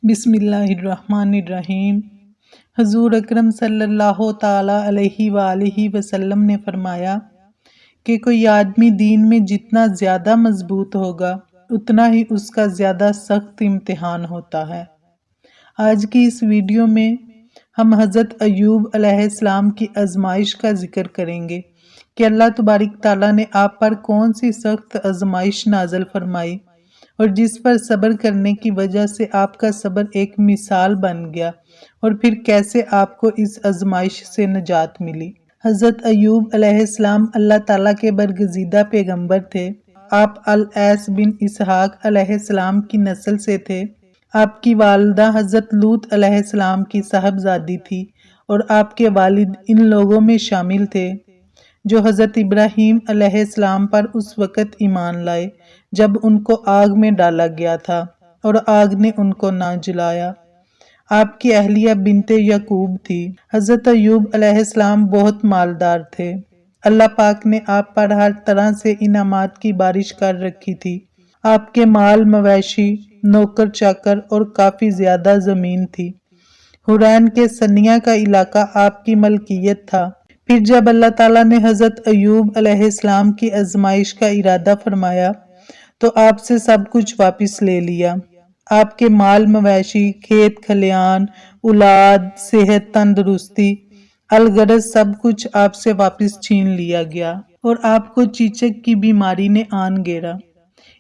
بسم اللہ الرحمن الرحیم۔ حضور اکرم صلی اللہ تعالیٰ علیہ وآلہ وسلم نے فرمایا کہ کوئی آدمی دین میں جتنا زیادہ مضبوط ہوگا اتنا ہی اس کا زیادہ سخت امتحان ہوتا ہے۔ آج کی اس ویڈیو میں ہم حضرت ایوب علیہ السلام کی آزمائش کا ذکر کریں گے کہ اللہ تبارک تعالیٰ نے آپ پر کون سی سخت آزمائش نازل فرمائی اور جس پر صبر کرنے کی وجہ سے آپ کا صبر ایک مثال بن گیا، اور پھر کیسے آپ کو اس آزمائش سے نجات ملی۔ حضرت ایوب علیہ السلام اللہ تعالیٰ کے برگزیدہ پیغمبر تھے۔ آپ العیس بن اسحاق علیہ السلام کی نسل سے تھے۔ آپ کی والدہ حضرت لوط علیہ السلام کی صاحبزادی تھی اور آپ کے والد ان لوگوں میں شامل تھے جو حضرت ابراہیم علیہ السلام پر اس وقت ایمان لائے جب ان کو آگ میں ڈالا گیا تھا اور آگ نے ان کو نہ جلایا۔ آپ کی اہلیہ بنت یعقوب تھی۔ حضرت ایوب علیہ السلام بہت مالدار تھے۔ اللہ پاک نے آپ پر ہر طرح سے انعامات کی بارش کر رکھی تھی۔ آپ کے مال مویشی، نوکر چاکر اور کافی زیادہ زمین تھی۔ حرین کے سنیا کا علاقہ آپ کی ملکیت تھا۔ پھر جب اللہ تعالیٰ نے حضرت ایوب علیہ السلام کی آزمائش کا ارادہ فرمایا تو آپ سے سب کچھ واپس لے لیا۔ آپ کے مال مویشی، کھیت کھلیان، اولاد، صحت، تندرستی، الغرض سب کچھ آپ سے واپس چھین لیا گیا، اور آپ کو چیچک کی بیماری نے آن گھیرا۔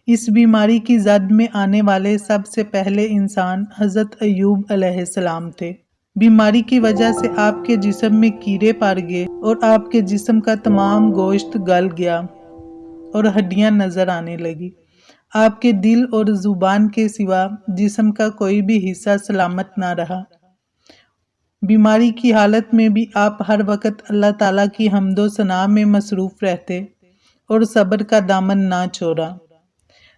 اس بیماری کی زد میں آنے والے سب سے پہلے انسان حضرت ایوب علیہ السلام تھے۔ بیماری کی وجہ سے آپ کے جسم میں کیڑے پڑ گئے اور آپ کے جسم کا تمام گوشت گل گیا اور ہڈیاں نظر آنے لگی۔ آپ کے دل اور زبان کے سوا جسم کا کوئی بھی حصہ سلامت نہ رہا۔ بیماری کی حالت میں بھی آپ ہر وقت اللہ تعالیٰ کی حمد و ثنا میں مصروف رہتے اور صبر کا دامن نہ چھوڑا۔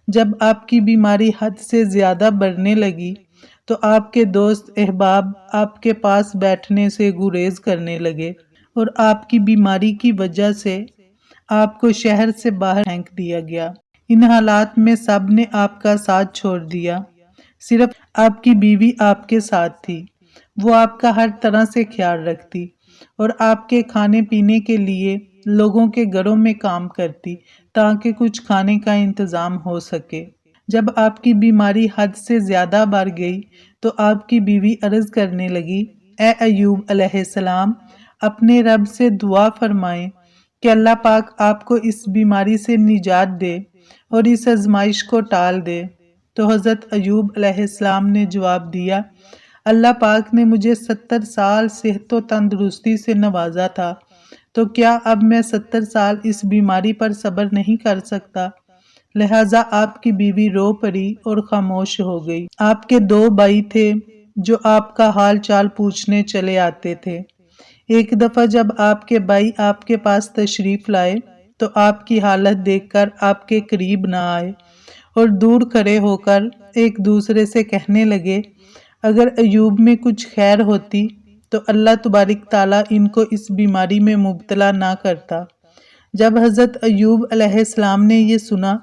جب آپ کی بیماری حد سے زیادہ بڑھنے لگی تو آپ کے دوست احباب آپ کے پاس بیٹھنے سے گریز کرنے لگے اور آپ کی بیماری کی وجہ سے آپ کو شہر سے باہر پھینک دیا گیا۔ ان حالات میں سب نے آپ کا ساتھ چھوڑ دیا، صرف آپ کی بیوی آپ کے ساتھ تھی۔ وہ آپ کا ہر طرح سے خیال رکھتی اور آپ کے کھانے پینے کے لیے لوگوں کے گھروں میں کام کرتی تاکہ کچھ کھانے کا انتظام ہو سکے۔ جب آپ کی بیماری حد سے زیادہ بڑھ گئی تو آپ کی بیوی عرض کرنے لگی، اے ایوب علیہ السلام، اپنے رب سے دعا فرمائیں کہ اللہ پاک آپ کو اس بیماری سے نجات دے اور اس آزمائش کو ٹال دے۔ تو حضرت ایوب علیہ السلام نے جواب دیا، اللہ پاک نے مجھے 70 سال صحت و تندرستی سے نوازا تھا، تو کیا اب میں 70 سال اس بیماری پر صبر نہیں کر سکتا؟ لہٰذا آپ کی بیوی رو پڑی اور خاموش ہو گئی۔ آپ کے 2 بھائی تھے جو آپ کا حال چال پوچھنے چلے آتے تھے۔ ایک دفعہ جب آپ کے بھائی آپ کے پاس تشریف لائے تو آپ کی حالت دیکھ کر آپ کے قریب نہ آئے اور دور کھڑے ہو کر ایک دوسرے سے کہنے لگے، اگر ایوب میں کچھ خیر ہوتی تو اللہ تبارک تعالیٰ ان کو اس بیماری میں مبتلا نہ کرتا۔ جب حضرت ایوب علیہ السلام نے یہ سنا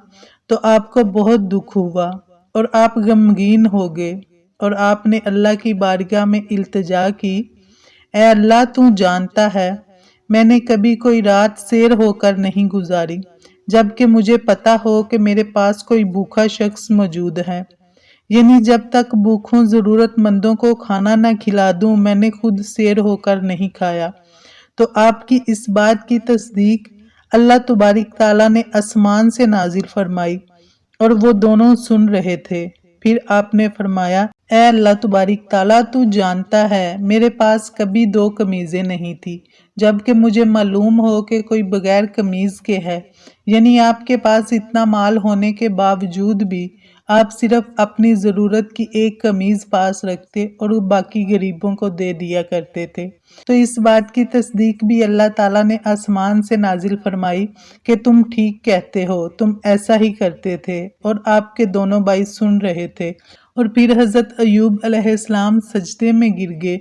تو آپ کو بہت دکھ ہوا اور آپ غمگین ہو گئے اور آپ نے اللہ کی بارگاہ میں التجا کی، اے اللہ، تو جانتا ہے میں نے کبھی کوئی رات سیر ہو کر نہیں گزاری جبکہ مجھے پتا ہو کہ میرے پاس کوئی بھوکا شخص موجود ہے، یعنی جب تک بھوکھوں ضرورت مندوں کو کھانا نہ کھلا دوں میں نے خود سیر ہو کر نہیں کھایا۔ تو آپ کی اس بات کی تصدیق اللہ تبارک تعالیٰ نے آسمان سے نازل فرمائی اور وہ دونوں سن رہے تھے۔ پھر آپ نے فرمایا، اے اللہ تبارک تعالیٰ، تو جانتا ہے میرے پاس کبھی 2 قمیضیں نہیں تھی جبکہ مجھے معلوم ہو کہ کوئی بغیر قمیض کے ہے، یعنی آپ کے پاس اتنا مال ہونے کے باوجود بھی آپ صرف اپنی ضرورت کی 1 قمیض پاس رکھتے اور باقی غریبوں کو دے دیا کرتے تھے۔ تو اس بات کی تصدیق بھی اللہ تعالیٰ نے آسمان سے نازل فرمائی کہ تم ٹھیک کہتے ہو، تم ایسا ہی کرتے تھے، اور آپ کے دونوں بھائی سن رہے تھے۔ اور پھر حضرت ایوب علیہ السلام سجدے میں گر گئے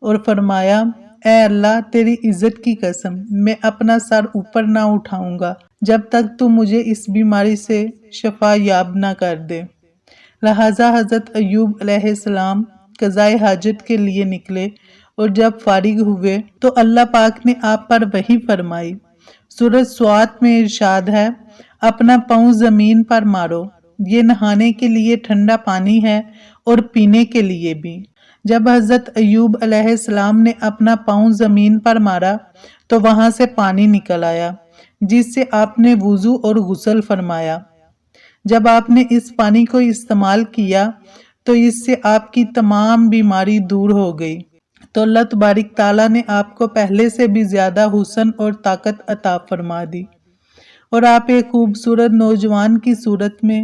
اور فرمایا، اے اللہ، تیری عزت کی قسم، میں اپنا سر اوپر نہ اٹھاؤں گا جب تک تو مجھے اس بیماری سے شفا یاب نہ کر دے۔ لہٰذا حضرت ایوب علیہ السلام قضائے حاجت کے لیے نکلے اور جب فارغ ہوئے تو اللہ پاک نے آپ پر وحی فرمائی۔ سورۃ سوات میں ارشاد ہے، اپنا پاؤں زمین پر مارو، یہ نہانے کے لیے ٹھنڈا پانی ہے اور پینے کے لیے بھی۔ جب حضرت ایوب علیہ السلام نے اپنا پاؤں زمین پر مارا تو وہاں سے پانی نکل آیا، جس سے آپ نے وضو اور غسل فرمایا۔ جب آپ نے اس پانی کو استعمال کیا تو اس سے آپ کی تمام بیماری دور ہو گئی، تو اللہ تبارک تعالیٰ نے آپ کو پہلے سے بھی زیادہ حسن اور طاقت عطا فرما دی، اور آپ ایک خوبصورت نوجوان کی صورت میں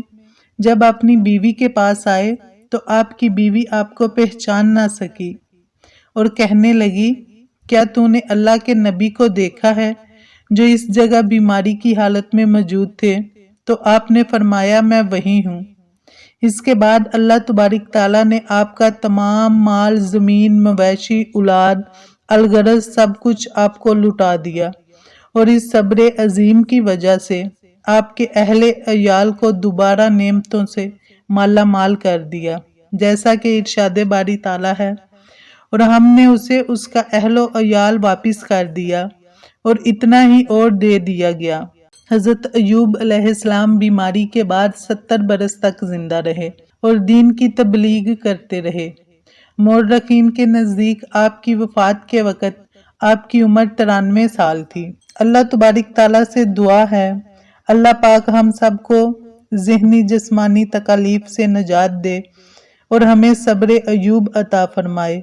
جب اپنی بیوی کے پاس آئے تو آپ کی بیوی آپ کو پہچان نہ سکی اور کہنے لگی، کیا تو نے اللہ کے نبی کو دیکھا ہے جو اس جگہ بیماری کی حالت میں موجود تھے؟ تو آپ نے فرمایا، میں وہی ہوں۔ اس کے بعد اللہ تبارک تعالیٰ نے آپ کا تمام مال، زمین، مویشی، اولاد، الغرض سب کچھ آپ کو لٹا دیا، اور اس صبر عظیم کی وجہ سے آپ کے اہل عیال کو دوبارہ نعمتوں سے مالا مال کر دیا، جیسا کہ ارشاد باری تعالیٰ ہے، اور ہم نے اسے اس کا اہل و عیال واپس کر دیا اور اتنا ہی اور دے دیا گیا۔ حضرت ایوب علیہ السلام بیماری کے بعد 70 برس تک زندہ رہے اور دین کی تبلیغ کرتے رہے۔ مورخین کے نزدیک آپ کی وفات کے وقت آپ کی عمر 93 سال تھی۔ اللہ تبارک تعالیٰ سے دعا ہے، اللہ پاک ہم سب کو ذہنی جسمانی تکالیف سے نجات دے اور ہمیں صبر ایوب عطا فرمائے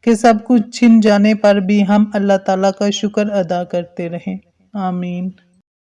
کہ سب کچھ چھن جانے پر بھی ہم اللہ تعالیٰ کا شکر ادا کرتے رہیں۔ آمین۔